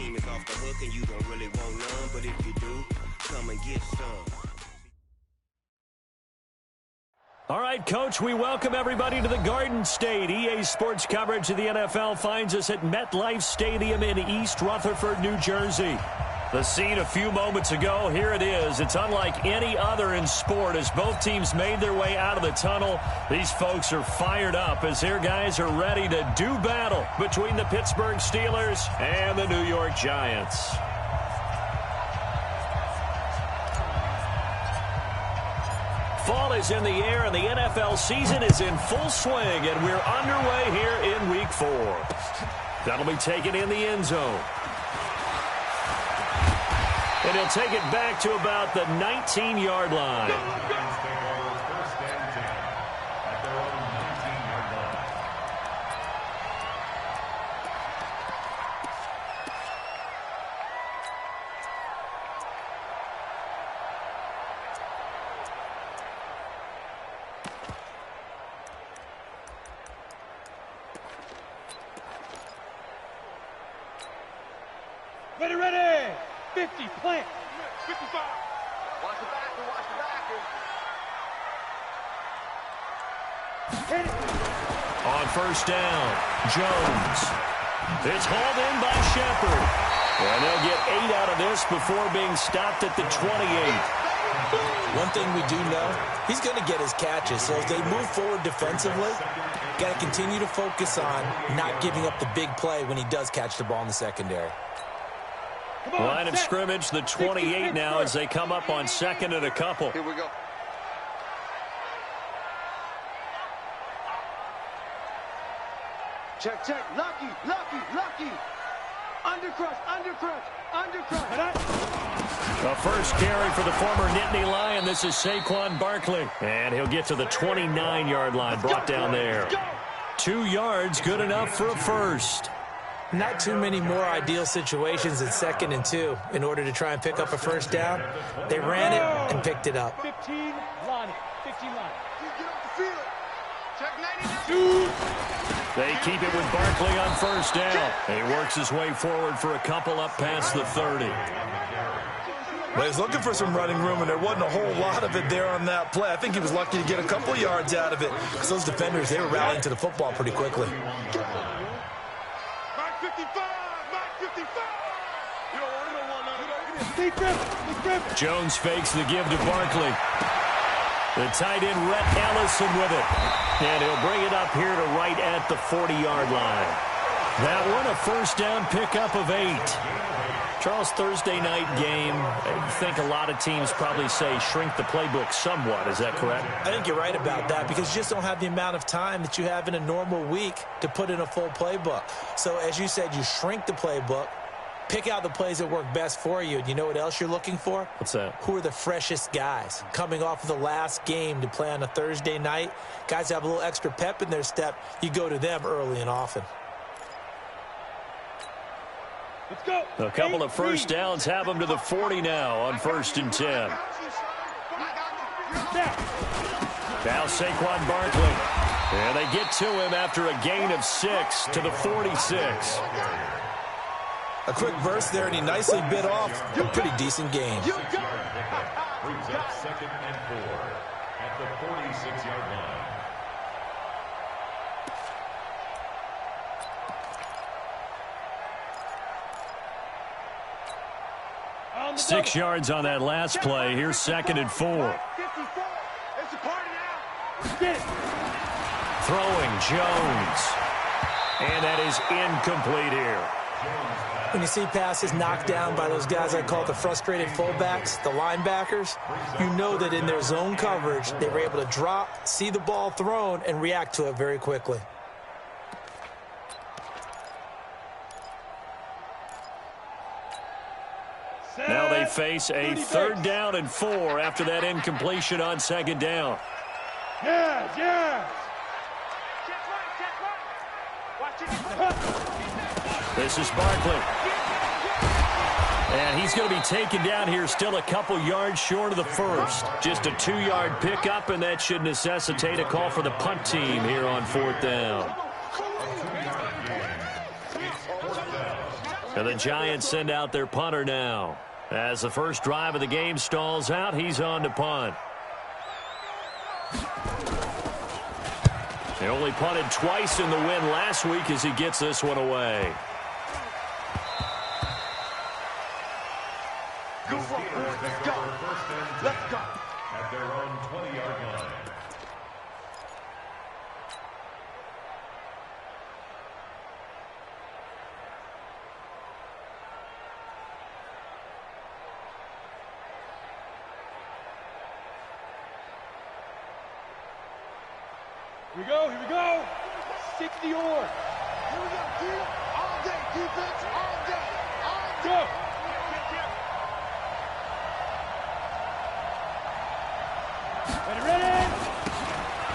team is off the hook and you don't really want none, but if you do, come and get some. All right, Coach, we welcome everybody to the Garden State. EA Sports coverage of the NFL finds us at MetLife Stadium in East Rutherford, New Jersey. The scene a few moments ago, here it is. It's unlike any other in sport as both teams made their way out of the tunnel. These folks are fired up as their guys are ready to do battle between the Pittsburgh Steelers and the New York Giants. Fall is in the air, and the NFL season is in full swing, and we're underway here in Week 4. That'll be taken in the end zone. And he'll take it back to about the 19-yard line. Ready. 50, plant. 55. Watch the backer, watch the backer. Hit it. On first down, Jones. It's hauled in by Shepard. And they'll get 8 out of this before being stopped at the 28. One thing we do know, he's going to get his catches. So as they move forward defensively, got to continue to focus on not giving up the big play when he does catch the ball in the secondary. Line of scrimmage, the 28 now as they come up on second and a couple. Here we go. Check. Lucky. Undercrush. A first carry for the former Nittany Lion. This is Saquon Barkley. And he'll get to the 29-yard line, brought down there. 2 yards, good enough for a first. Not too many more ideal situations in 2nd and 2 in order to try and pick up a first down. They ran it and picked it up. 15 line. Get off the field. Check 99. They keep it with Barkley on first down. He works his way forward for a couple up past the 30. Well, he's looking for some running room, and there wasn't a whole lot of it there on that play. I think he was lucky to get a couple yards out of it because those defenders, they were rallying to the football pretty quickly. Jones fakes the give to Barkley. The tight end, Rhett Ellison with it. And he'll bring it up here to right at the 40-yard line. That one, a first down pickup of 8. Charles, Thursday night game, I think a lot of teams probably say shrink the playbook somewhat. Is that correct? I think you're right about that because you just don't have the amount of time that you have in a normal week to put in a full playbook. So, as you said, you shrink the playbook. Pick out the plays that work best for you. And you know what else you're looking for? What's that? Who are the freshest guys coming off of the last game to play on a Thursday night? Guys have a little extra pep in their step. You go to them early and often. Let's go. A couple of first downs have them to the 40 now on 1st and 10. Now Saquon Barkley. And they get to him after a gain of 6 to the 46. A quick burst there, and he nicely bit off a pretty decent gain. Brings up 2nd and 4 at the 46-yard line. 6 yards on that last play. Here's 2nd and 4. It's a party now. Get it. Throwing Jones. And that is incomplete here. When you see passes knocked down by those guys I call the frustrated fullbacks, the linebackers, you know that in their zone coverage, they were able to drop, see the ball thrown, and react to it very quickly. Now they face a 3rd down and 4 after that incompletion on 2nd down. Yeah. This is Barkley. And he's going to be taken down here still a couple yards short of the first. Just a 2-yard pickup, and that should necessitate a call for the punt team here on 4th down. And the Giants send out their punter now. As the first drive of the game stalls out, he's on to punt. He only punted twice in the win last week as he gets this one away. Let's go. Let's go. At their own 20-yard line. Here we go, here we go. 60 or. Here we go, dude. All day, defense, all day. All day. Go. Ready.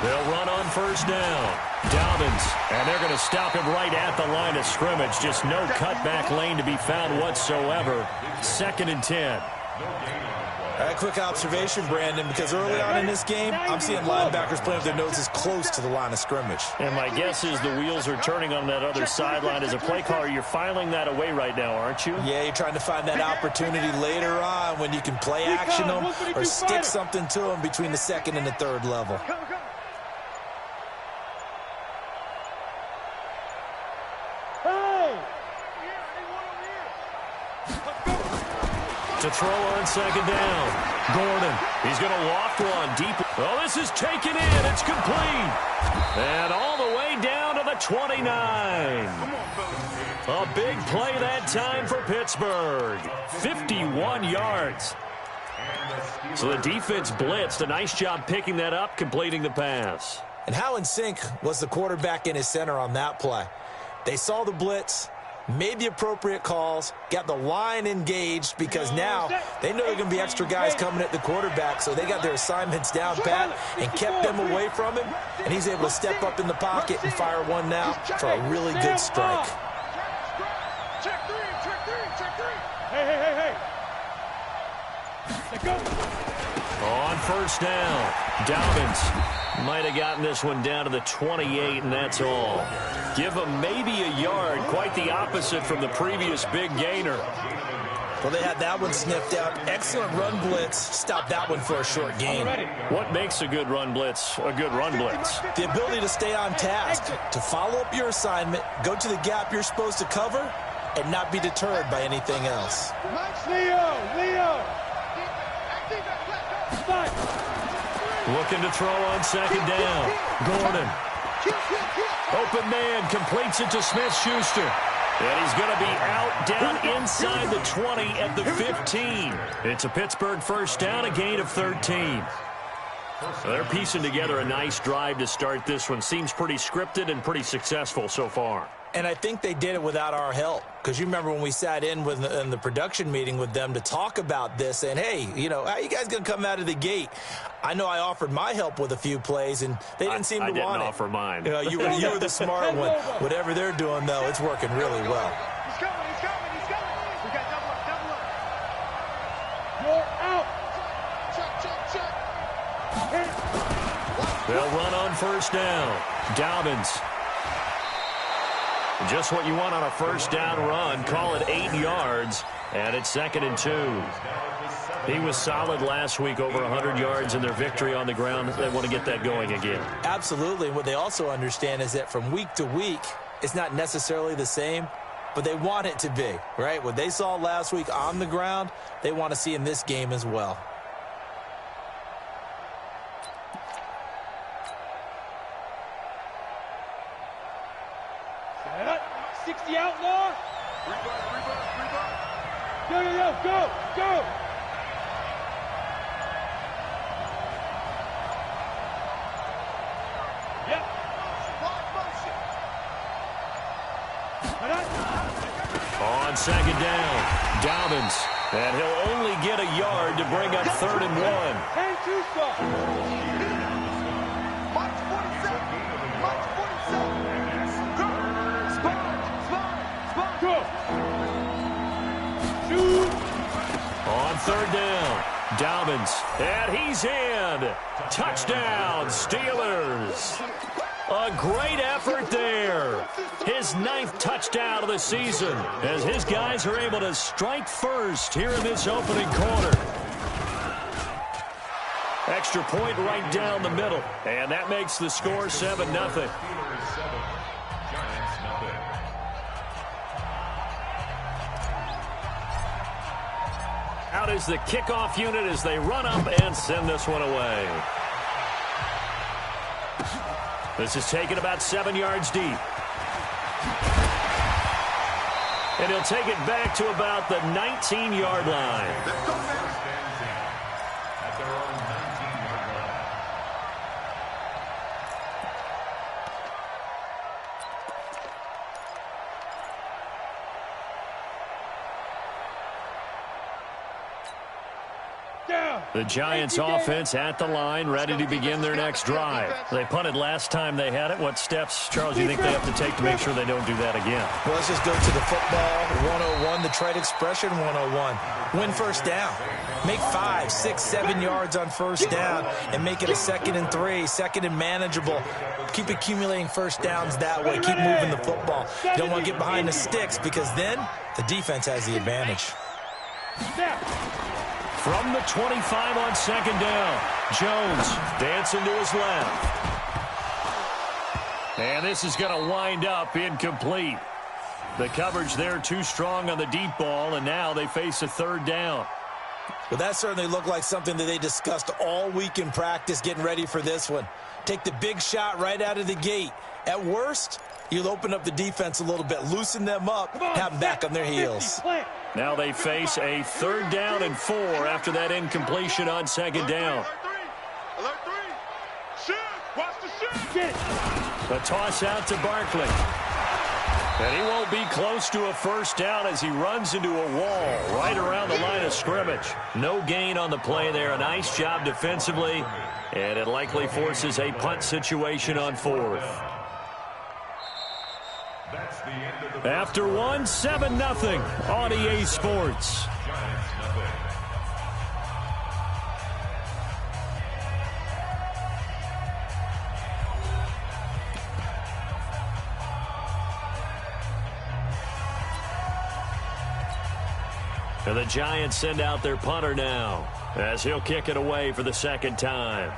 They'll run on first down. Dobbins, and they're going to stop him right at the line of scrimmage. Just no cutback lane to be found whatsoever. 2nd and 10. A quick observation, Brandon, because early on in this game, I'm seeing linebackers playing with their noses close to the line of scrimmage. And my guess is the wheels are turning on that other sideline. As a play caller, you're filing that away right now, aren't you? Yeah, you're trying to find that opportunity later on when you can play action them or stick something to them between the 2nd and the 3rd level. To throw on 2nd down. Gordon, he's going to loft one deep. Oh, this is taken in. It's complete. And all the way down to the 29. A big play that time for Pittsburgh. 51 yards. So the defense blitzed. A nice job picking that up, completing the pass. And how in sync was the quarterback in his center on that play? They saw the blitz, made the appropriate calls, got the line engaged because now they know there are going to be extra guys coming at the quarterback, so they got their assignments down pat and kept them away from him, and he's able to step up in the pocket and fire one now for a really good strike. Check three. Hey. Let's go. On first down, Dobbins might have gotten this one down to the 28, and that's all. Give him maybe a yard, quite the opposite from the previous big gainer. Well, they had that one sniffed out. Excellent run blitz. Stopped that one for a short gain. What makes a good run blitz a good run blitz? The ability to stay on task, to follow up your assignment, go to the gap you're supposed to cover, and not be deterred by anything else. Leo. Looking to throw on 2nd down. Gordon. Open man, completes it to Smith-Schuster. And he's going to be out down inside the 20 at the 15. It's a Pittsburgh first down, a gain of 13. So they're piecing together a nice drive to start this one. Seems pretty scripted and pretty successful so far. And I think they did it without our help. Because you remember when we sat in the production meeting with them to talk about this, saying, hey, you know, how are you guys going to come out of the gate? I know I offered my help with a few plays, and they didn't seem to want it. I didn't offer mine. You know, you were the smart one. Whatever they're doing, though, it's working really well. He's coming. We got double up. You're out. Check. They'll run on first down. Dobbins. Just what you want on a first down run. Call it 8 yards, and it's 2nd and 2. He was solid last week, over 100 yards in their victory on the ground. They want to get that going again. Absolutely. What they also understand is that from week to week, it's not necessarily the same, but they want it to be, right? What they saw last week on the ground, they want to see in this game as well. Set up. 60 outlaw. Reverse. Go. Yep. On 2nd down, Dobbins. And he'll only get a yard to bring up 3rd and 1. And 2 stop. March 47. Go. Shoot. On 3rd down, Dobbins. And he's in. Touchdown, Steelers. A great effort there. His 9th touchdown of the season as his guys are able to strike first here in this opening quarter. Extra point right down the middle, and that makes the score 7-0. Out is the kickoff unit as they run up and send this one away. This is taken about 7 yards deep. And he'll take it back to about the 19-yard line. The Giants offense at the line, ready to begin their next drive. They punted last time they had it. What steps, Charles, do you think they have to take to make sure they don't do that again? Well, let's just go to the football 101, the trade expression 101. Win first down. Make 5, 6, 7 yards on first down and make it a 2nd and 3, 2nd and manageable. Keep accumulating first downs that way. Keep moving the football. You don't want to get behind the sticks because then the defense has the advantage. From the 25 on 2nd down, Jones dancing to his left. And this is going to wind up incomplete. The coverage there too strong on the deep ball, and now they face a 3rd down. Well, that certainly looked like something that they discussed all week in practice getting ready for this one. Take the big shot right out of the gate. At worst, you'll open up the defense a little bit, loosen them up, have them back on their heels. Now they face a 3rd down and 4 after that incompletion on 2nd down. The toss out to Barkley. And he won't be close to a first down as he runs into a wall right around the line of scrimmage. No gain on the play there. A nice job defensively. And it likely forces a punt situation on 4th. After one, 7-0 on EA Sports. And the Giants send out their punter now as he'll kick it away for the 2nd time.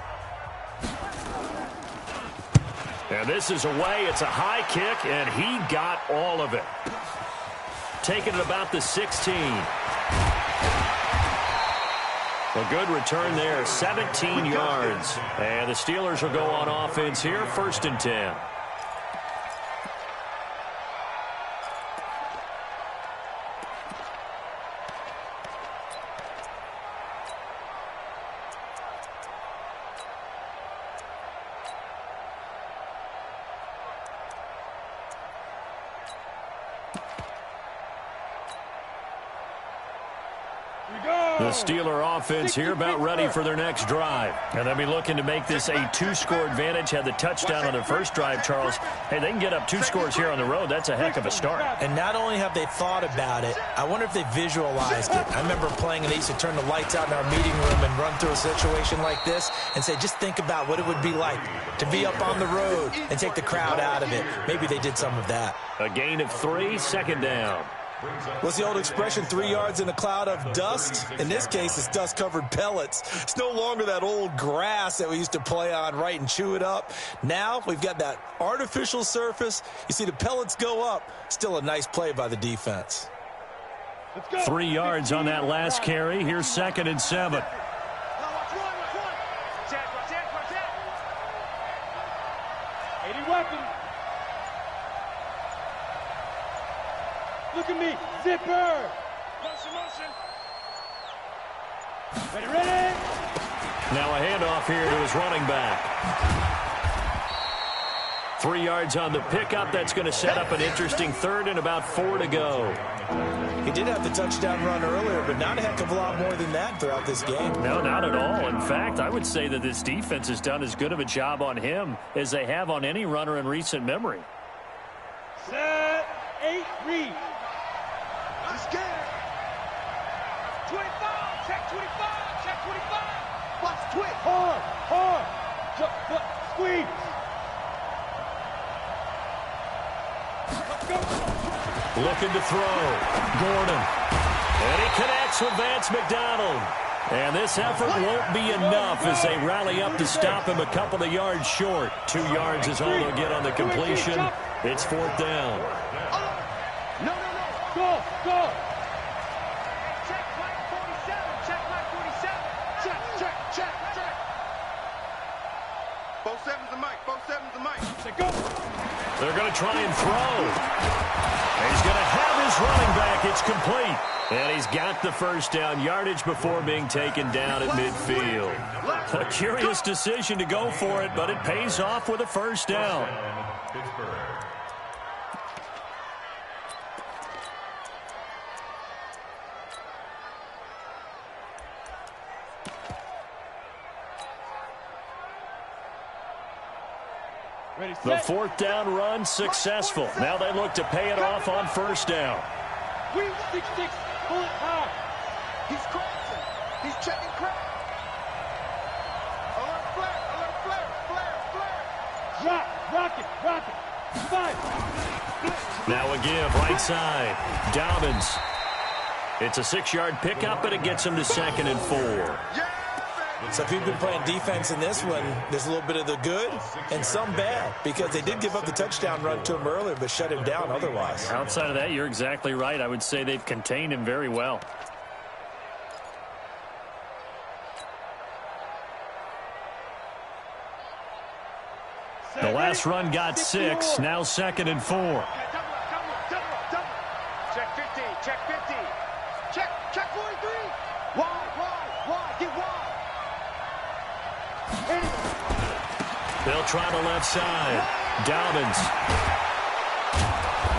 And this is away. It's a high kick, and he got all of it. Taking it about the 16. A good return there, 17 yards. And the Steelers will go on offense here, 1st and 10. The Steeler offense here about ready for their next drive. And they'll be looking to make this a 2-score advantage. Had the touchdown on their first drive, Charles. Hey, they can get up 2 scores here on the road. That's a heck of a start. And not only have they thought about it, I wonder if they visualized it. I remember playing and they used to turn the lights out in our meeting room and run through a situation like this and say, just think about what it would be like to be up on the road and take the crowd out of it. Maybe they did some of that. A gain of 3, 2nd down. What's the old expression, 3 yards in a cloud of dust? In this case, it's dust-covered pellets. It's no longer that old grass that we used to play on, right, and chew it up. Now we've got that artificial surface. You see the pellets go up. Still a nice play by the defense. 3 yards on that last carry. Here's 2nd and 7. Look at me, zipper. Motion. Ready. Now a handoff here to his running back. 3 yards on the pickup. That's going to set up an interesting 3rd and about 4 to go. He did have the touchdown run earlier, but not a heck of a lot more than that throughout this game. No, not at all. In fact, I would say that this defense has done as good of a job on him as they have on any runner in recent memory. Set, 8, read. He's scared. 25, check 25. Watch twitch. Hard. Squeeze. looking to throw. Gordon. And he connects with Vance McDonald. And this effort won't be enough as they rally up to stop him a couple of yards short. 2 yards is all they'll get on the completion. It's 4th down. No. Go. Check flag 47. Check flag 47. Check. Both sevens and Mike. Say go. They're going to try and throw. And he's going to have his running back. It's complete. And he's got the first down, yardage before being taken down at midfield. A curious decision to go for it, but it pays off with a first down. The 4th down run successful. Now they look to pay it off on first down. 3-6-6, pull it high. He's crossing. He's checking crack. Alert flare. Rock it. 5. Now a give, right side. Dobbins. It's a 6-yard pickup, but it gets him to 2nd and 4. So if you've been playing defense in this one, there's a little bit of the good and some bad, because they did give up the touchdown run to him earlier, but shut him down otherwise. Outside of that, you're exactly right. I would say they've contained him very well. The last run got 6, now 2nd and 4. Double. Check 50. Check 43. Wide. Get wide. They'll try the left side. Dobbins.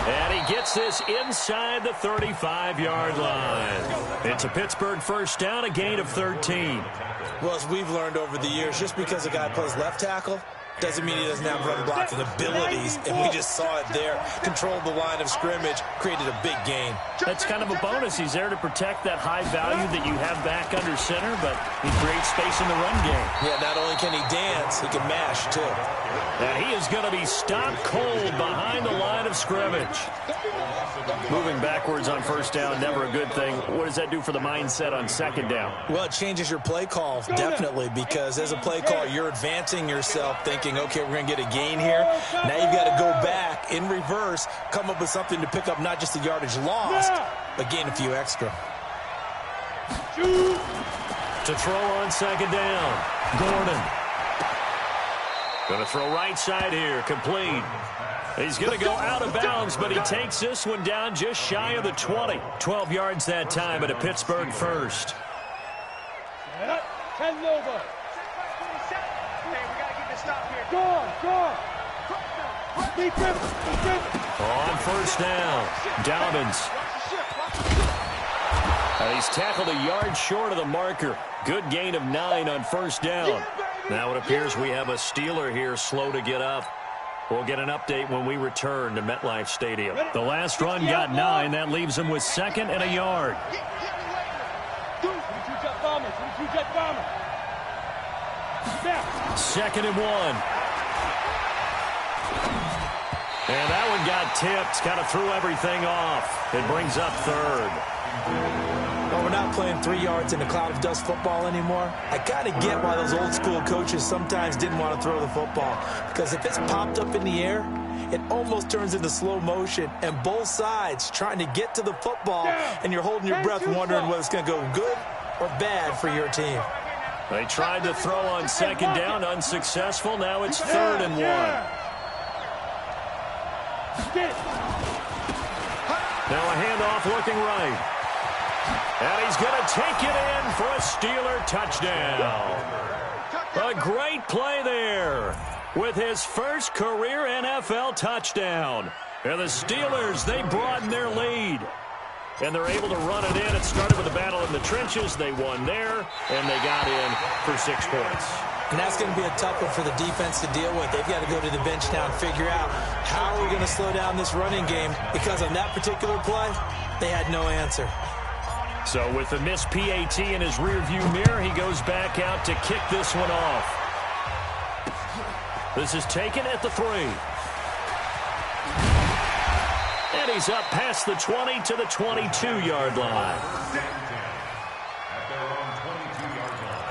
And he gets this inside the 35-yard line. It's a Pittsburgh first down, a gain of 13. Well, as we've learned over the years, just because a guy plays left tackle doesn't mean he doesn't have run blocking abilities, and we just saw it there. Controlled the line of scrimmage, created a big gain. That's kind of a bonus. He's there to protect that high value that you have back under center, but he creates space in the run game. Yeah, not only can he dance, he can mash, too. And he is going to be stopped cold behind the line of scrimmage. Moving backwards on first down, never a good thing. What does that do for the mindset on second down? Well, it changes your play call, definitely, because as a play call, you're advancing yourself, thinking, okay, we're going to get a gain here. Now you've got to go back in reverse, come up with something to pick up not just the yardage lost, but gain a few extra. To throw on second down, Gordon. Going to throw right side here, complete. He's going to go out of bounds, but he takes this one down just shy of the 20. 12 yards that time at a Pittsburgh first. 10 over. Go. On first down, Dobbins. He's tackled a yard short of the marker. Good gain of 9 on first down. Now it appears we have a Steeler here slow to get up. We'll get an update when we return to MetLife Stadium. The last run got 9. That leaves him with 2nd and a yard. Second and 1. And that one got tipped. Kind of threw everything off. It brings up 3rd. Well, we're not playing 3 yards in a cloud of dust football anymore. I kind of get why those old school coaches sometimes didn't want to throw the football. Because if it's popped up in the air, it almost turns into slow motion. And both sides trying to get to the football, and you're holding your breath wondering whether it's going to go good or bad for your team. They tried to throw on second down, unsuccessful. Now it's 3rd and 1. Now a handoff looking right. And he's going to take it in for a Steeler touchdown. A great play there with his first career NFL touchdown. And the Steelers, they broaden their lead. And they're able to run it in. It started with a battle in the trenches. They won there, and they got in for 6 points. And that's going to be a tough one for the defense to deal with. They've got to go to the bench now and figure out how are we going to slow down this running game, because on that particular play, they had no answer. So with the missed PAT in his rearview mirror, he goes back out to kick this one off. This is taken at the 3. And And he's up past the 20 to the 22-yard line. At their own 22-yard line.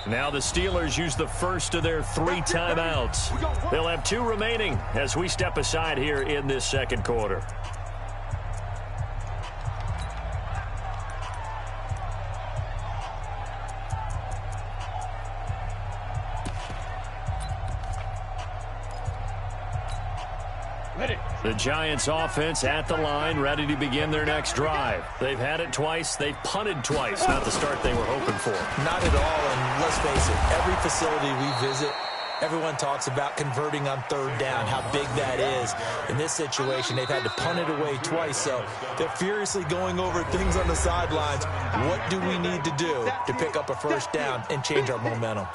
Now the Steelers use the first of their 3 timeouts. They'll have 2 remaining as we step aside here in this second quarter. The Giants offense at the line, ready to begin their next drive. They've had it twice. They've punted twice. Not the start they were hoping for. Not at all, and let's face it, every facility we visit, everyone talks about converting on 3rd down, how big that is. In this situation, they've had to punt it away twice, so they're furiously going over things on the sidelines. What do we need to do to pick up a 1st down and change our momentum?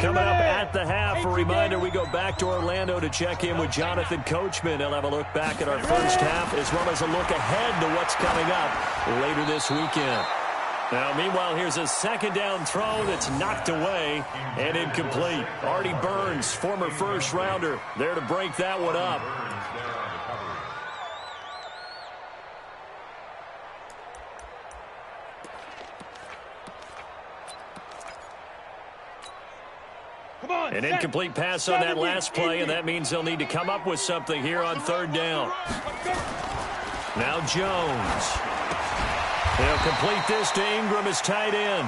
Coming up at the half, a reminder, we go back to Orlando to check in with Jonathan Coachman. He'll have a look back at our first half as well as a look ahead to what's coming up later this weekend. Now, meanwhile, here's a 2nd down throw that's knocked away and incomplete. Artie Burns, former first-rounder, there to break that one up. An incomplete pass on that last play, and that means they'll need to come up with something here on 3rd down. Now Jones. They'll complete this to Ingram as tight end.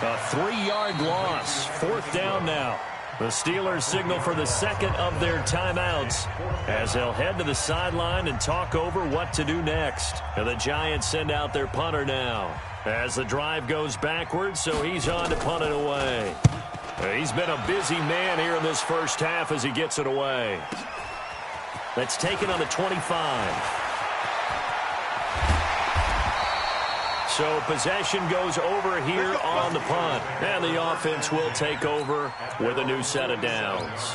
A 3-yard loss. 4th down now. The Steelers signal for the 2nd of their timeouts as they'll head to the sideline and talk over what to do next. And the Giants send out their punter now as the drive goes backwards, so he's on to punt it away. He's been a busy man here in this first half as he gets it away. That's taken on the 25. So possession goes over here on the punt. And the offense will take over with a new set of downs.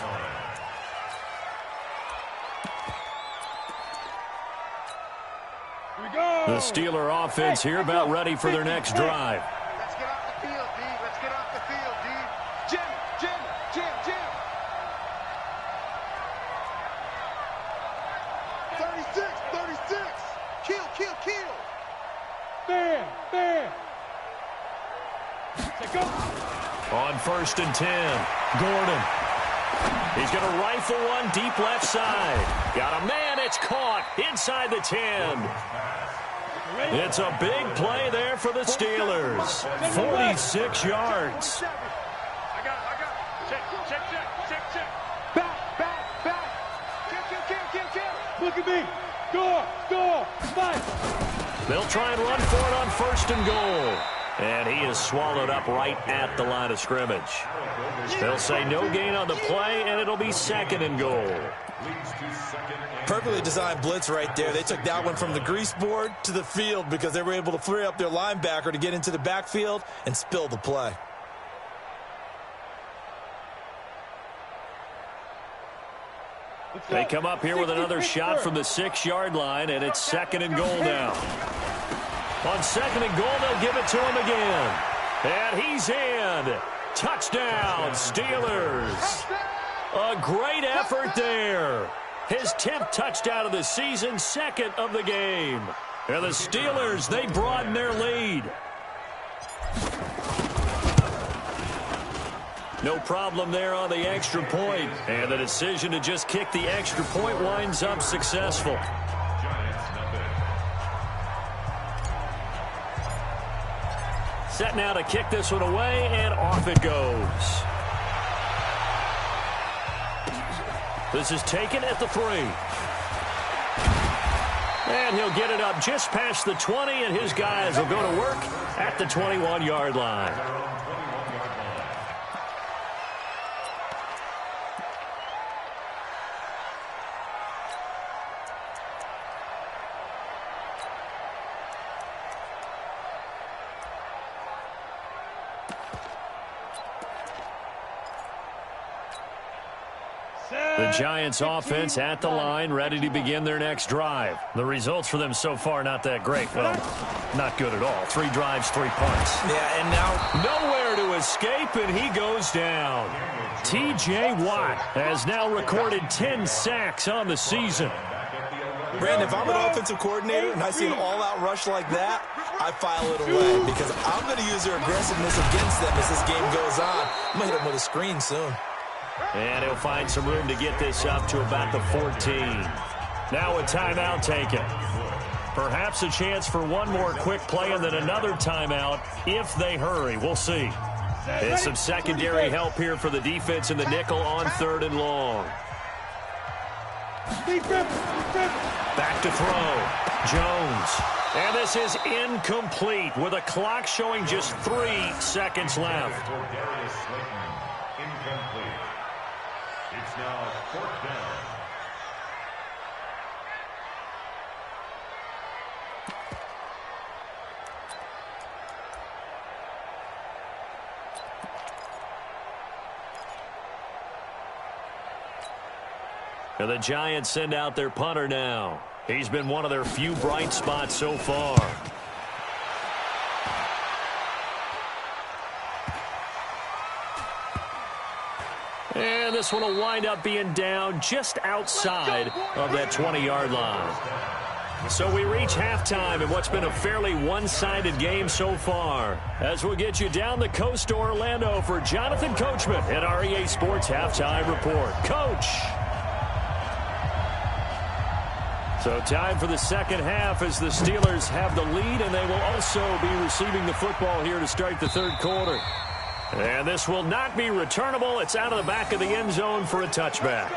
Here we go. The Steeler offense here about ready for their next drive. Let's get off the field, D. Let's get off the field, D. Jim. 36. Kill. Fair. Go. On 1st and 10, Gordon. He's going to rifle one deep left side. Got a man, it's caught inside the 10. It's a big play there for the Steelers. 46 yards. I got it. Check. Back. Kill. Look at me. Score. Fight. They'll try and run for it on 1st and goal. And he is swallowed up right at the line of scrimmage. They'll say no gain on the play, and it'll be 2nd and goal. Perfectly designed blitz right there. They took that one from the grease board to the field because they were able to free up their linebacker to get into the backfield and spill the play. They come up here with another shot from the 6-yard line, and it's 2nd and goal now. On 2nd and goal, they'll give it to him again. And he's in. Touchdown, Steelers. A great effort there. His 10th touchdown of the season, 2nd of the game. And the Steelers, they broaden their lead. No problem there on the extra point. And the decision to just kick the extra point winds up successful. Set now to kick this one away, and off it goes. This is taken at the 3. And he'll get it up just past the 20, and his guys will go to work at the 21-yard line. Giants offense at the line, ready to begin their next drive. The results for them so far not that great. Well, not good at all. 3 drives, 3 punts. Yeah, and now nowhere to escape, and he goes down. T.J. Watt has now recorded 10 sacks on the season. Brandon, if I'm an offensive coordinator and I see an all-out rush like that, I file it away because I'm going to use their aggressiveness against them as this game goes on. I'm going to hit them with a screen soon. And he'll find some room to get this up to about the 14. Now a timeout taken. Perhaps a chance for one more quick play and then another timeout if they hurry. We'll see. There's some secondary help here for the defense in the nickel on 3rd and long. Back to throw. Jones. And this is incomplete with a clock showing just 3 seconds left. Incomplete. It's now 4th down. And the Giants send out their punter now. He's been one of their few bright spots so far. And this one will wind up being down just outside of that 20-yard line. So we reach halftime in what's been a fairly one-sided game so far. As we'll get you down the coast to Orlando for Jonathan Coachman at our EA Sports Halftime Report. Coach! So time for the second half as the Steelers have the lead, and they will also be receiving the football here to start the 3rd quarter. And this will not be returnable. It's out of the back of the end zone for a touchback.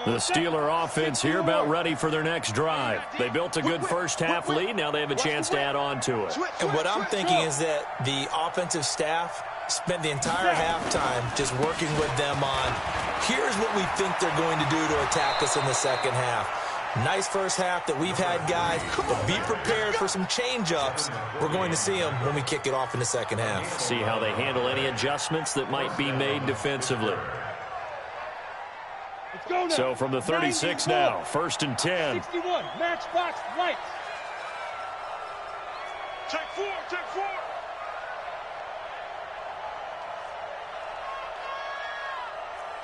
The Steeler offense here about ready for their next drive. They built a good first-half lead. Now they have a chance to add on to it. And what I'm thinking is that the offensive staff spent the entire halftime just working with them on, here's what we think they're going to do to attack us in the second half. Nice first half that we've had, guys, but be prepared for some change-ups. We're going to see them when we kick it off in the second half. See how they handle any adjustments that might be made defensively. So from the 36 now, 1st and 10. 61, matchbox lights. Take 4, take 4.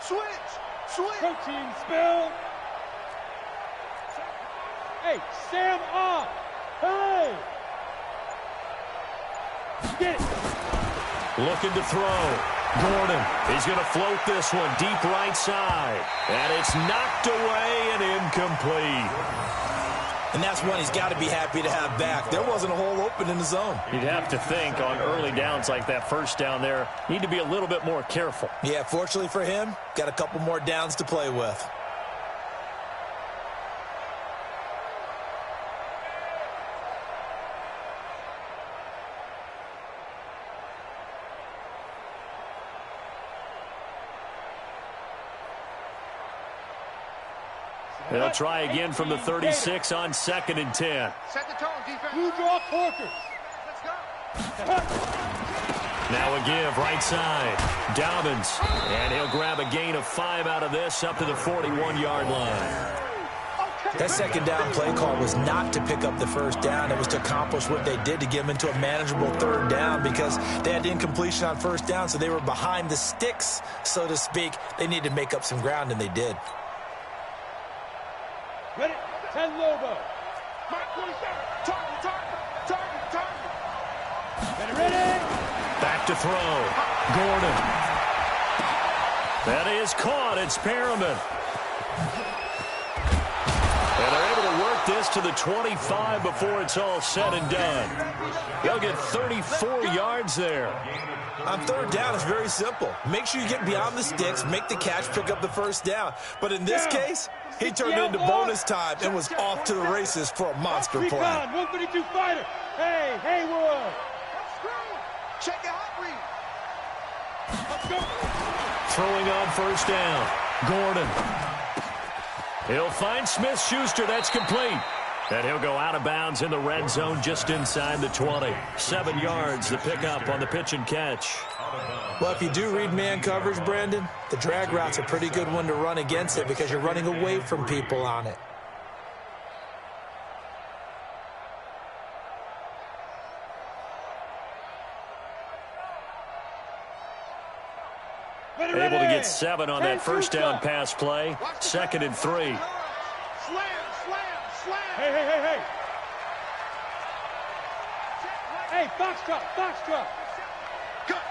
Switch. Protein spill. Hey, Sam off. Hey. Get it. Looking to throw. Gordon, he's going to float this one deep right side. And it's knocked away and incomplete. And that's one he's got to be happy to have back. There wasn't a hole open in the zone. You'd have to think on early downs like that first down there, need to be a little bit more careful. Yeah, fortunately for him, got a couple more downs to play with. They'll try again from the 36 on 2nd and 10. Set the tone, defense. Blue draw Corkers. Let's go. Now a give right side. Dobbins. And he'll grab a gain of 5 out of this up to the 41-yard line. That second down play call was not to pick up the first down. It was to accomplish what they did to get them into a manageable 3rd down because they had incompletion on 1st down, so they were behind the sticks, so to speak. They needed to make up some ground, and they did. Ready? 10 Lobo. Mike 27. Target. Get it ready. Back to throw. Gordon. That is caught. It's Perriman. And they're able to work this to the 25 before it's all said and done. They'll get 34 yards there. On 3rd down, it's very simple. Make sure you get beyond the sticks, make the catch, pick up the first down. But in this case, he turned it into bonus time and was off to the races for a monster play. 132 fighter. Hey, Haywood. Check it out, Reed. Let's go. Throwing on 1st down. Gordon. He'll find Smith-Schuster. That's complete. And he'll go out of bounds in the red zone just inside the 20. 7 yards, the pickup on the pitch and catch. Well, if you do read man coverage, Brandon, the drag route's a pretty good one to run against it because you're running away from people on it. Able to get 7 on that first down pass play. 2nd and 3. Slam, slam, slam. Hey. Hey, foxtrot. Cut.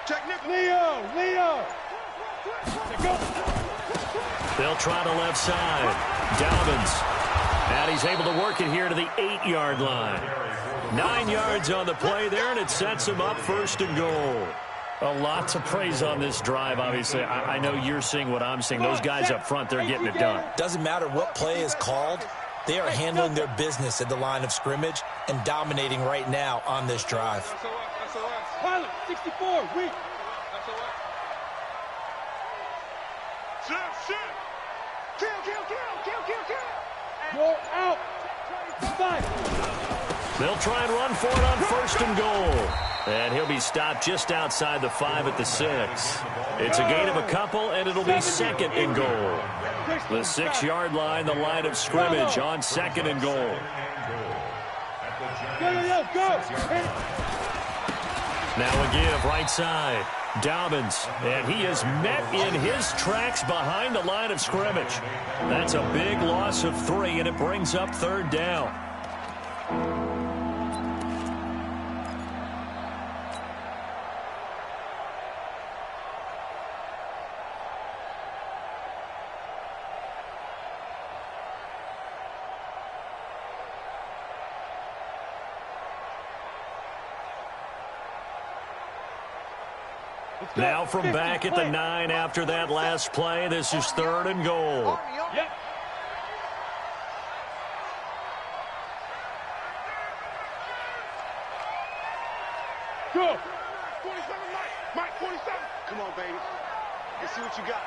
Technical. Leo. Go. They'll try the left side. Dobbins. And he's able to work it here to the 8-yard line. 9 yards on the play there, and it sets him up 1st and goal. A lot to praise on this drive, obviously. I know you're seeing what I'm seeing. Those guys up front, they're getting it done. Doesn't matter what play is called. They are handling their business at the line of scrimmage and dominating right now on this drive. Pilot, 64, weak. Shit. Kill. You're out. 5. They'll try and run for it on 1st and goal. And he'll be stopped just outside the 5 at the 6. It's a gain of a couple, and it'll be 2nd and goal. The 6-yard line, the line of scrimmage on 2nd and goal. Go. Now a give right side. Dobbins, and he is met in his tracks behind the line of scrimmage. That's a big loss of 3, and it brings up 3rd down. Now from back at the 9 after that last play, this is 3rd and goal. Yep. Go. 47, Mike, 47. Come on, baby. Let's see what you got.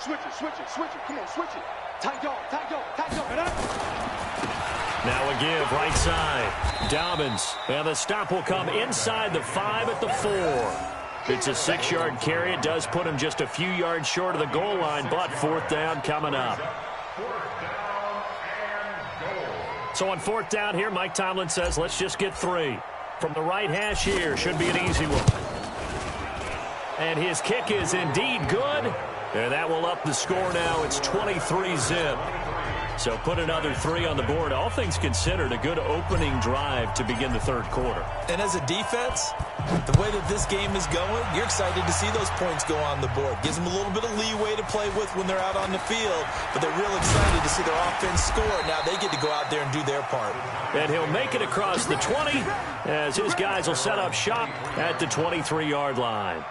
Switch it. Come on, switch it. Tight dog. Now a give right side. Dobbins, and the stop will come inside the 5 at the 4. It's a 6-yard carry. It does put him just a few yards short of the goal line, but 4th down coming up. So on 4th down here, Mike Tomlin says, let's just get 3. From the right hash here, should be an easy one. And his kick is indeed good. And that will up the score now. It's 23-zip. So put another 3 on the board. All things considered, a good opening drive to begin the 3rd quarter. And as a defense, the way that this game is going, you're excited to see those points go on the board. Gives them a little bit of leeway to play with when they're out on the field, but they're real excited to see their offense score. Now they get to go out there and do their part. And he'll make it across the 20 as his guys will set up shop at the 23-yard line.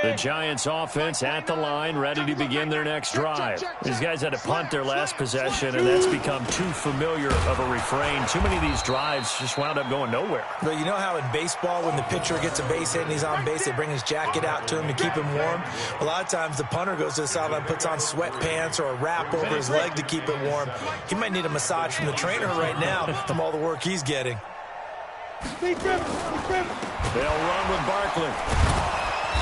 The Giants offense at the line, ready to begin their next drive. These guys had to punt their last possession, and that's become too familiar of a refrain. Too many of these drives just wound up going nowhere. But you know how in baseball, when the pitcher gets a base hit and he's on base, they bring his jacket out to him to keep him warm? A lot of times the punter goes to the sideline, puts on sweatpants or a wrap over his leg to keep it warm. He might need a massage from the trainer right now from all the work he's getting. They'll run with Barkley.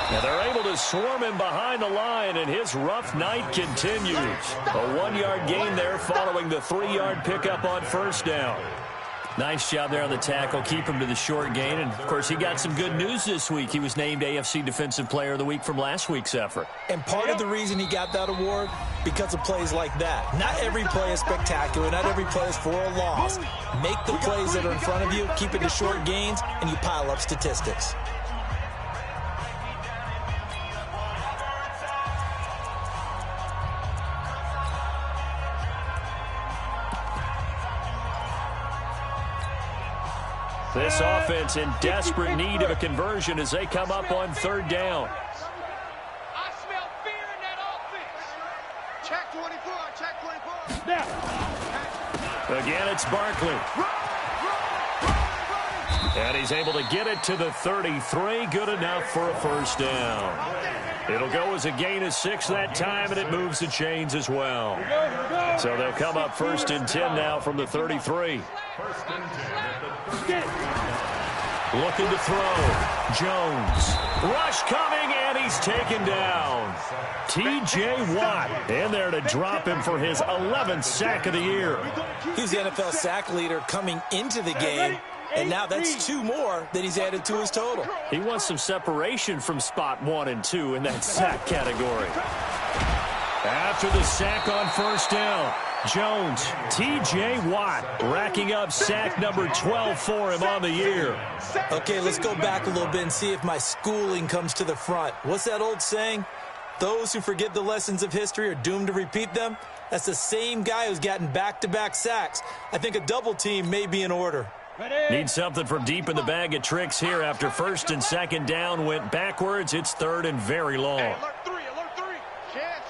Now they're able to swarm him behind the line, and his rough night continues. A 1-yard gain there following the 3-yard pickup on 1st down. Nice job there on the tackle, keep him to the short gain. And, of course, he got some good news this week. He was named AFC Defensive Player of the Week from last week's effort. And part of the reason he got that award, because of plays like that. Not every play is spectacular. Not every play is for a loss. Make the plays that are in front of you, keep it to short gains, and you pile up statistics. This offense in desperate need of a conversion as they come up on 3rd down. I smell fear in that offense. Check 24. Now. Again, it's Barkley. And he's able to get it to the 33. Good enough for a first down. It'll go as a gain of 6 that time, and it moves the chains as well. So they'll come up 1st and 10 now from the 33. Looking to throw. Jones. Rush coming, and he's taken down. T.J. Watt in there to drop him for his 11th sack of the year. He's the NFL sack leader coming into the game, and now that's 2 more that he's added to his total. He wants some separation from spot 1 and 2 in that sack category. After the sack on first down, Jones, T.J. Watt racking up sack number 12 for him on the year. Okay, let's go back a little bit and see if my schooling comes to the front. What's that old saying? Those who forget the lessons of history are doomed to repeat them. That's the same guy who's gotten back-to-back sacks. I think a double team may be in order. Need something from deep in the bag of tricks here. After 1st and 2nd down went backwards, it's 3rd and very long. Hey, alert 3. Chance.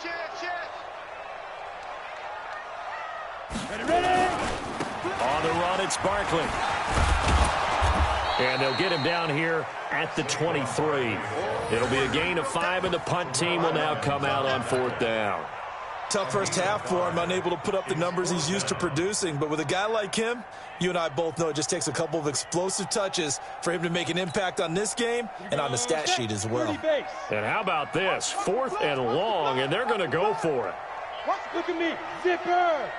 Ready. On the run, it's Barkley. And they'll get him down here at the 23. It'll be a gain of 5, and the punt team will now come out on 4th down. Tough first half for him, unable to put up the numbers he's used to producing. But with a guy like him, you and I both know it just takes a couple of explosive touches for him to make an impact on this game and on the stat sheet as well. And how about this? 4th and long, and they're going to go for it. Look at me. Zipper.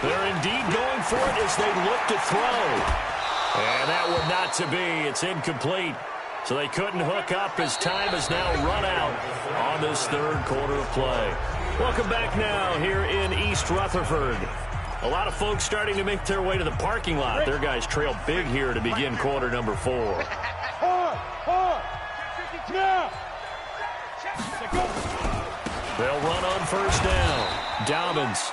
They're indeed going for it as they look to throw. And that one not to be. It's incomplete. So they couldn't hook up as time has now run out on this 3rd quarter of play. Welcome back now here in East Rutherford. A lot of folks starting to make their way to the parking lot. Their guys trail big here to begin quarter number 4. Now. They'll run on first down. Dobbins.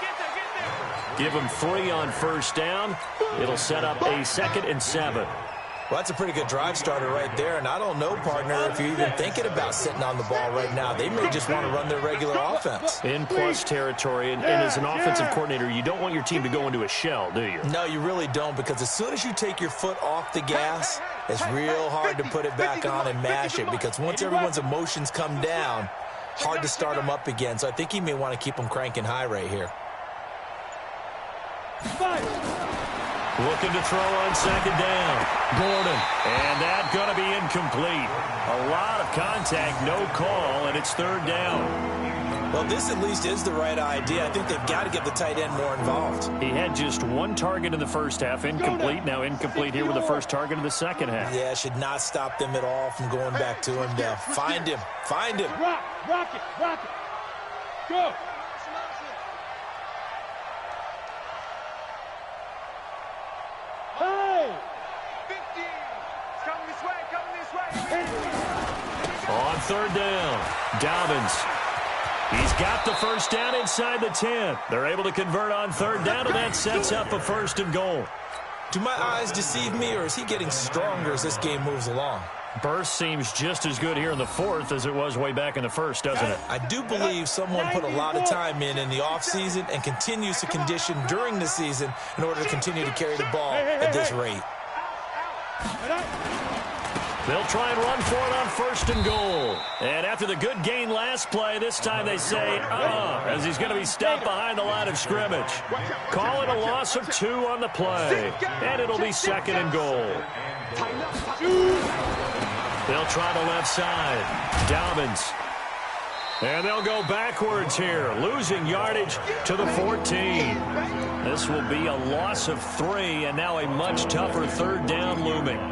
Give him 3 on first down. It'll set up a 2nd and 7. Well, that's a pretty good drive starter right there. And I don't know, partner, if you're even thinking about sitting on the ball right now. They may just want to run their regular offense. In plus territory. And as an offensive coordinator, you don't want your team to go into a shell, do you? No, you really don't, because as soon as you take your foot off the gas, it's real hard to put it back on and mash it, because once everyone's emotions come down, hard to start them up again. So I think he may want to keep them cranking high right here. Looking to throw on 2nd down. Gordon. And that's going to be incomplete. A lot of contact, no call, and it's 3rd down. Well, this at least is the right idea. I think they've got to get the tight end more involved. He had just 1 target in the first half. Incomplete. Now incomplete here with the first target of the second half. Yeah, should not stop them at all from going back to him now. Find him. Find him. Rock it. Go. On 3rd down, Dobbins. He's got the first down inside the 10. They're able to convert on 3rd down, and that sets up a 1st and goal. Do my eyes deceive me, or is he getting stronger as this game moves along? Burst seems just as good here in the 4th as it was way back in the 1st, doesn't it? I do believe someone put a lot of time in the offseason and continues to condition during the season in order to continue to carry the ball at this rate. They'll try and run for it on 1st and goal. And after the good gain last play, this time they say, as he's going to be stopped behind the line of scrimmage. Call it a loss of 2 on the play. And it'll be 2nd and goal. They'll try the left side. Dobbins. And they'll go backwards here, losing yardage to the 14. This will be a loss of 3, and now a much tougher 3rd down looming.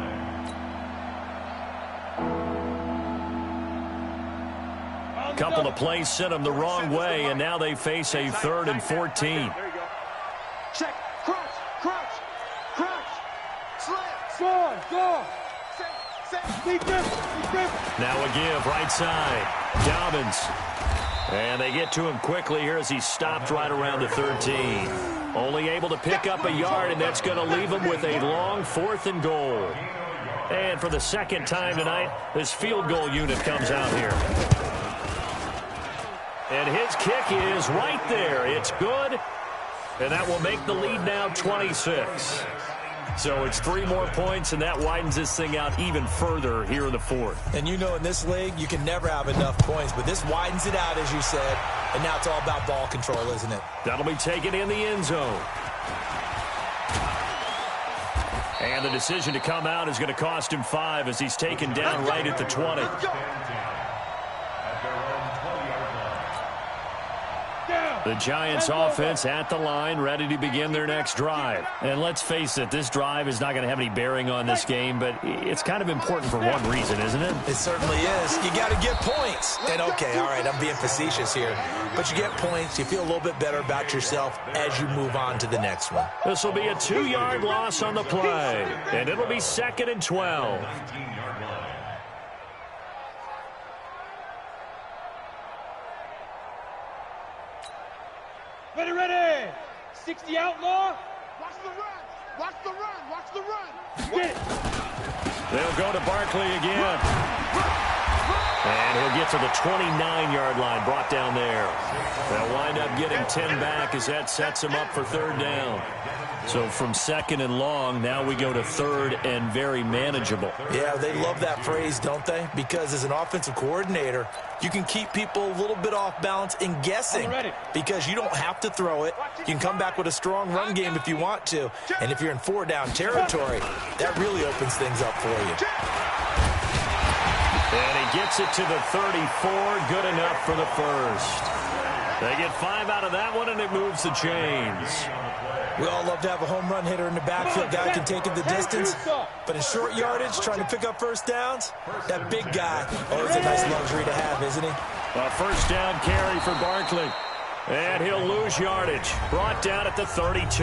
Couple of plays sent them the wrong way, and now they face a 3rd and 14. There you go. Check. Crunch. Slam. Go. Now a give, right side. Dobbins. And they get to him quickly here as he's stopped right around the 13. Only able to pick up a yard, and that's going to leave him with a long 4th and goal. And for the second time tonight, this field goal unit comes out here. And his kick is right there. It's good. And that will make the lead now 26. So it's 3 more points, and that widens this thing out even further here in the fourth. And you know in this league, you can never have enough points, but this widens it out, as you said, and now it's all about ball control, isn't it? That'll be taken in the end zone. And the decision to come out is going to cost him 5 as he's taken down right at the 20. The Giants offense at the line, ready to begin their next drive. And let's face it, this drive is not going to have any bearing on this game, but it's kind of important for one reason, isn't it? It certainly is. You got to get points. And okay, all right, I'm being facetious here, but you get points, you feel a little bit better about yourself as you move on to the next one. This will be a 2-yard loss on the play, and it'll be 2nd and 12. Ready, ready. 60 outlaw. Watch the run. Watch the run. Watch the run. Get it. They'll go to Barkley again. And he'll get to the 29-yard line, brought down there. They'll wind up getting 10 back as that sets him up for 3rd down. So from 2nd and long, now we go to 3rd and very manageable. Yeah, they love that phrase, don't they? Because as an offensive coordinator, you can keep people a little bit off balance and guessing because you don't have to throw it. You can come back with a strong run game if you want to. And if you're in 4-down territory, that really opens things up for you. And he gets it to the 34. Good enough for the first. They get 5 out of that one, and it moves the chains. We all love to have a home run hitter in the backfield. Guy can take it the distance. But in short yardage, trying to pick up first downs, that big guy, it's a nice luxury to have, isn't he? A first down carry for Barkley. And he'll lose yardage. Brought down at the 32.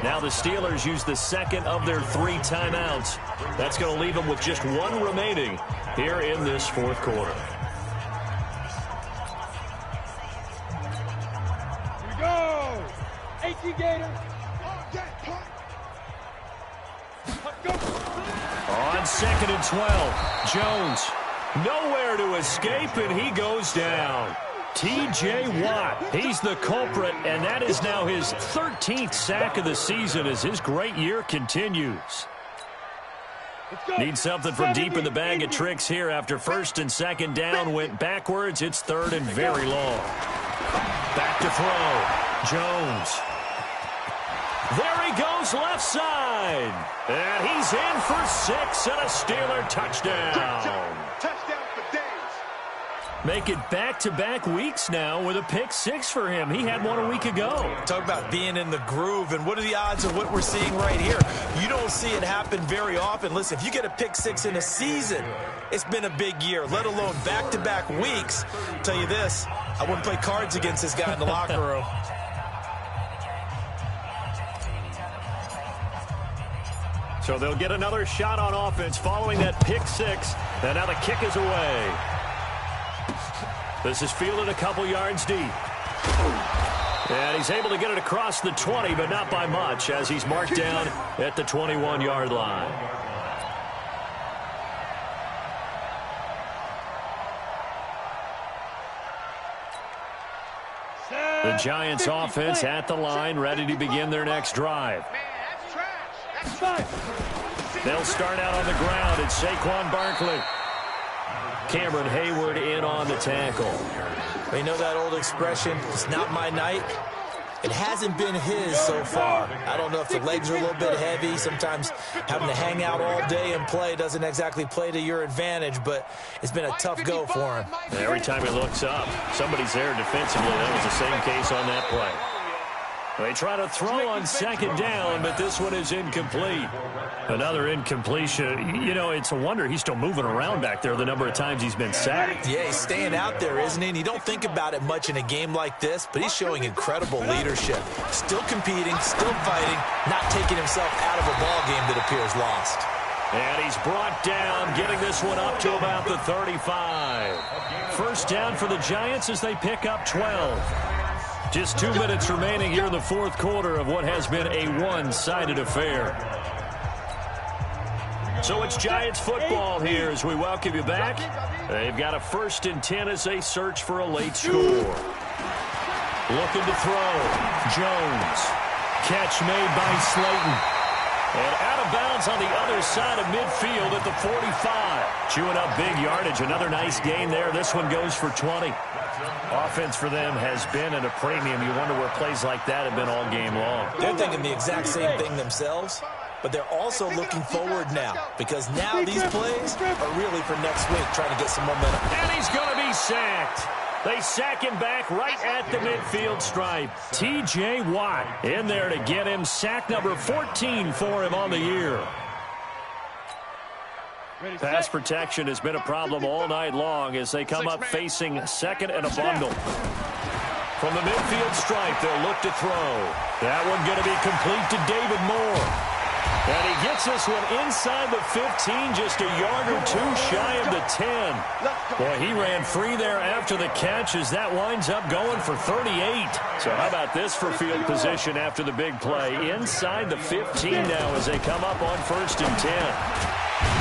Now the Steelers use the 2nd of their 3 timeouts. That's going to leave them with just 1 remaining here in this 4th quarter. Here we go. 18 Gators. Go. On 2nd and 12, Jones nowhere to escape, and he goes down. T.J. Watt, he's the culprit, and that is now his 13th sack of the season as his great year continues. Needs something from deep in the bag of tricks here after 1st and 2nd down went backwards. It's 3rd and very long. Back to throw. Jones. There he goes left side. And he's in for 6 and a Steeler touchdown. Touchdown for days. Make it back-to-back weeks now with a pick 6 for him. He had one a week ago. Talk about being in the groove, and what are the odds of what we're seeing right here? You don't see it happen very often. Listen, if you get a pick 6 in a season, it's been a big year, let alone back-to-back weeks. I'll tell you this, I wouldn't play cards against this guy in the locker room. So they'll get another shot on offense following that pick 6, and now the kick is away. This is fielded a couple yards deep. And he's able to get it across the 20, but not by much, as he's marked down at the 21-yard line. The Giants offense at the line, ready to begin their next drive. They'll start out on the ground. It's Saquon Barkley. Cameron Hayward in on the tackle. You know that old expression, it's not my night? It hasn't been his so far. I don't know if the legs are a little bit heavy. Sometimes having to hang out all day and play doesn't exactly play to your advantage, but it's been a tough go for him. Every time he looks up, somebody's there defensively. That was the same case on that play. They try to throw on 2nd down, but this one is incomplete. Another incompletion. You know, it's a wonder he's still moving around back there the number of times he's been sacked. Yeah, he's staying out there, isn't he? And you don't think about it much in a game like this, but he's showing incredible leadership. Still competing, still fighting, not taking himself out of a ball game that appears lost. And he's brought down, getting this one up to about the 35. First down for the Giants as they pick up 12. Just 2 minutes remaining here in the 4th quarter of what has been a one-sided affair. So it's Giants football here as we welcome you back. They've got a 1st and 10 as they search for a late score. Looking to throw. Jones. Catch made by Slayton. And out of bounds on the other side of midfield at the 45. Chewing up big yardage. Another nice gain there. This one goes for 20. Offense for them has been at a premium. You wonder where plays like that have been all game long. They're thinking the exact same thing themselves, but they're also looking forward now because now these plays are really for next week, trying to get some momentum. And he's going to be sacked. They sack him back right at the midfield stripe. T.J. Watt in there to get him sack number 14 for him on the year. Pass protection has been a problem all night long as they come up facing second and a bundle. From the midfield stripe, they'll look to throw. That one going to be complete to David Moore. And he gets this one inside the 15, just a yard or two shy of the 10. Boy, he ran free there after the catch as that winds up going for 38. So how about this for field position after the big play? Inside the 15 now as they come up on 1st and 10.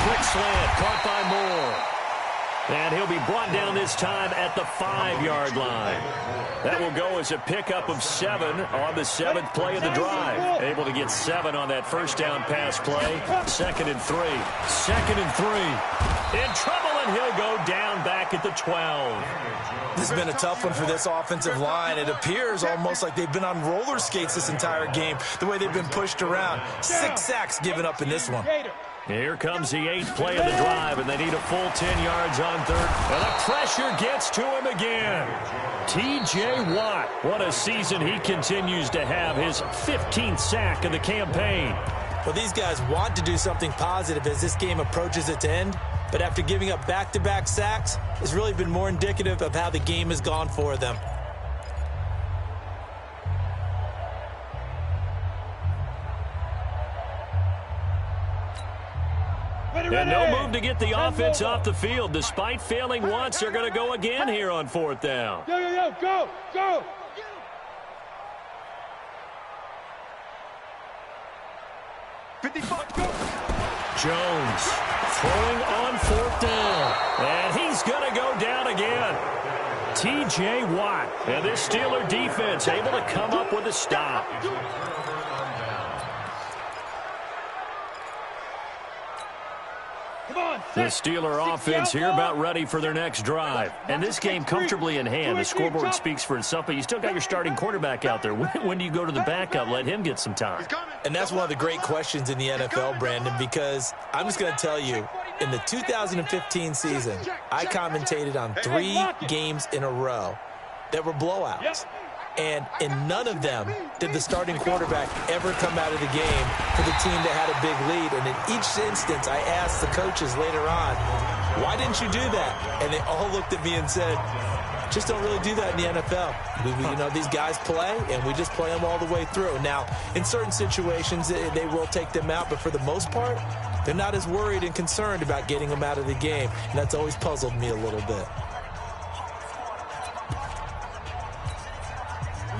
Quick slant, caught by Moore. And he'll be brought down this time at the 5-yard line. That will go as a pickup of 7 on the 7th play of the drive. Able to get 7 on that first down pass play. 2nd and 3. 2nd and 3. In trouble, and he'll go down back at the 12. This has been a tough one for this offensive line. It appears almost like they've been on roller skates this entire game, the way they've been pushed around. 6 sacks given up in this one. Here comes the 8th play of the drive, and they need a full 10 yards on 3rd. And the pressure gets to him again. T.J. Watt, what a season he continues to have, his 15th sack of the campaign. Well, these guys want to do something positive as this game approaches its end, but after giving up back-to-back sacks, it's really been more indicative of how the game has gone for them. And no move to get the offense off the field. Despite failing once, they're going to go again here on 4th down. Go! Jones throwing on 4th down. And he's going to go down again. T.J. Watt. And this Steeler defense able to come up with a stop. The Steeler offense here about ready for their next drive. And this game comfortably in hand. The scoreboard speaks for itself, but you still got your starting quarterback out there. When do you go to the backup? Let him get some time. And that's one of the great questions in the NFL, Brandon, because I'm just going to tell you, in the 2015 season, I commentated on 3 games in a row that were blowouts. And in none of them did the starting quarterback ever come out of the game for the team that had a big lead. And in each instance, I asked the coaches later on, why didn't you do that? And they all looked at me and said, just don't really do that in the NFL. You know, these guys play, and we just play them all the way through. Now, in certain situations, they will take them out, but for the most part, they're not as worried and concerned about getting them out of the game. And that's always puzzled me a little bit.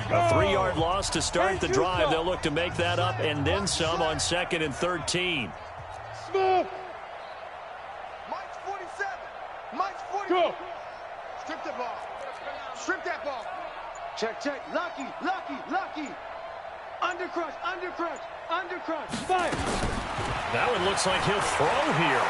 A 3-yard loss to start the drive. They'll look to make that up and then some on 2nd and 13. Smooth. Mike's 47. Mike's 47. Go. Strip the ball. Strip that ball. Check. Lucky. Undercrush. Fire. That one looks like he'll throw here.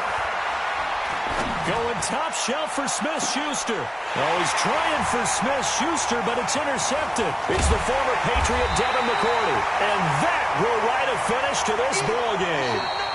Going top shelf for Smith-Schuster. Oh, he's trying for Smith-Schuster, but it's intercepted. It's the former Patriot Devin McCourty. And that will write a finish to this ball game.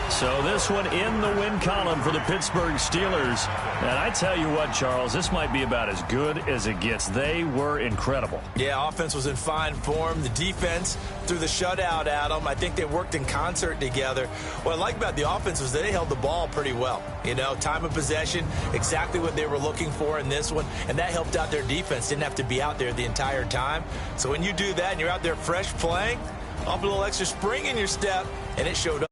So this one in the win column for the Pittsburgh Steelers. And I tell you what, Charles, this might be about as good as it gets. They were incredible. Yeah, offense was in fine form. The defense threw the shutout at them. I think they worked in concert together. What I like about the offense was they held the ball pretty well. You know, time of possession, exactly what they were looking for in this one. And that helped out their defense. Didn't have to be out there the entire time. So when you do that and you're out there fresh playing, off a little extra spring in your step, and it showed up.